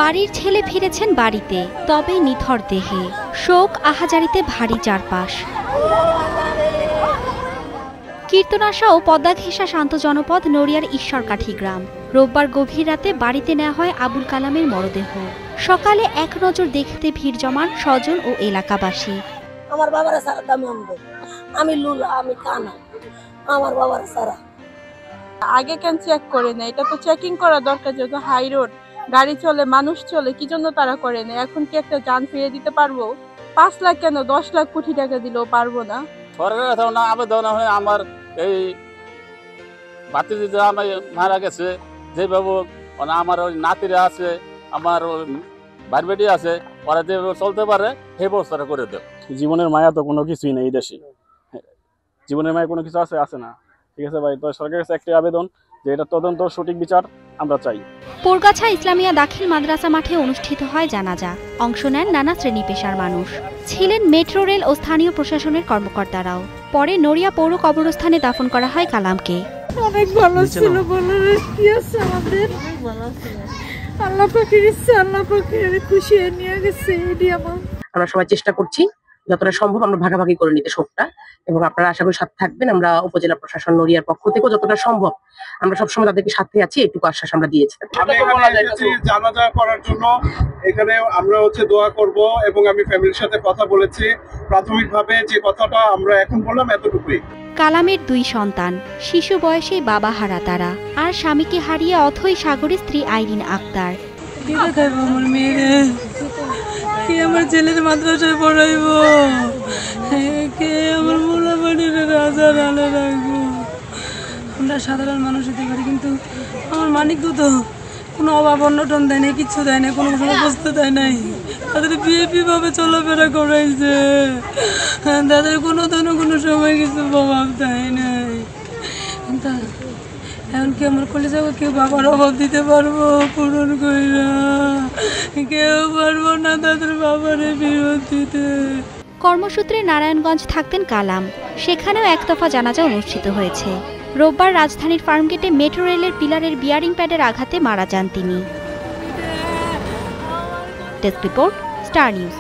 বাড়ির ছেলে ফিরেছেন বাড়িতে, তবে নিথর দেহে। শোক আহাজারিতে ভারী চারপাশ। কীর্তনাশা ও পদ্মা ঘেঁষা শান্ত জনপদ নড়িয়ার ঈশ্বরকাঠি গ্রাম। রোববার গভীর রাতে বাড়িতে নেওয়া হয় আবুল কালামের মরদেহ। সকালে এক নজর দেখতে ভিড় জমান স্বজন ও এলাকাবাসী। আমার বাবার সারা দামি আমি লুলা, আমি কানা, আমার বাবার সারা আগে কেন চেক করে না? এটা তো চেকিং করা দরকার, যেহেতু হাই রোড, গাড়ি চলে, মানুষ চলে, কি জন্য তারা করে না? এখন কি একটা যান ফিরিয়ে দিতে পারবো? 5 লাখ কেন 10 লাখ কোটি টাকা দিলেও পারবো না? সরকারের কাছে না আবেদন হয়, আমার এই ভাতিজি যে আমার মারা গেছে, যেভাবে আমার ওই নাতিরা আছে, আমার ভাই বেটি আছে, ওরা যেভাবে চলতে পারে সেই ব্যবস্থাটা করে দেব। জীবনের মায়া তো কোনো কিছুই নেই এই দেশে। জীবনের মায়া কোনো কিছু আছে না? ঠিক আছে ভাই, তো সরকারের কাছে একটি আবেদন যে এটা তদন্ত সঠিক বিচার আমরা চাই। পোরগাছা ইসলামিয়া দাখিল মাদ্রাসা মাঠে অনুষ্ঠিত হয় জানাজা। অংশ নেন নানা শ্রেণী পেশার মানুষ, ছিলেন মেট্রো রেল ও স্থানীয় প্রশাসনের কর্মকর্তারাও। পরে নড়িয়া পৌর কবরস্থানে দাফন করা হয় কালামকে। অনেক ভালো ছিল, বলার কি আছে আমাদের? আল্লাহ পাকের ইচ্ছা, আল্লাহ পাকের খুশি নিয়ে গেছে। আমরা সবাই চেষ্টা করছি যতটা সম্ভব আমরা ভাগাভাগি করে নিতে শোকটা, এবং আপনারা আশা করি সাথে থাকবেন। আমরা উপজেলা প্রশাসন নড়িয়ার পক্ষ থেকে যতটা সম্ভব আমরা সবসময় তাদেরকে সাথে আছি, এটুকু আশ্বাস আমরা দিয়েছি। জানাজা করার জন্য এখানে আমরা দোয়া করব, এবং আমি ফ্যামিলির সাথে কথা বলেছি। প্রাথমিকভাবে যে কথাটা আমরা এখন বললাম এতটুকুই। কালামের 2 সন্তান, শিশু বয়সে বাবা হারা তারা, আর স্বামীকে হারিয়ে অথৈ সাগরের স্ত্রী আইরিন আক্তার। আমার মেয়ে কে আমার ছেলের মাদ্রাসায় পড়াইবো, কে আমার মোলা বাড়ির রাজা রালে রাখবো? আমরা সাধারণ মানুষ হতে পারি, কিন্তু আমার মানিক তো কোনো অভাব অনটন দেয় নাই, কিচ্ছু দেয় নাই, কোনো সময় বসতে দেয় নাই। তাদের বিএপি ভাবে চলাফেরা করাইছে, তাদের কোনো ধরনের কোনো সময় কিছু প্রভাব দেয় নাই। এমনকি আমার কলেজে কেউ বাবার অভাব দিতে পারবো পূরণ কইরা? কেউ পারবো না তাদের বাবারে ফেরত দিতে। কর্মসূত্রে নারায়ণগঞ্জ থাকতেন কালাম, সেখানেও একতফা জানাজা অনুষ্ঠিত হয়েছে। রোববার রাজধানীর ফার্মগেটে মেট্রো রেলের পিলারের বিয়ারিং প্যাডের আঘাতে মারা যান তিনি। Desk report, star news.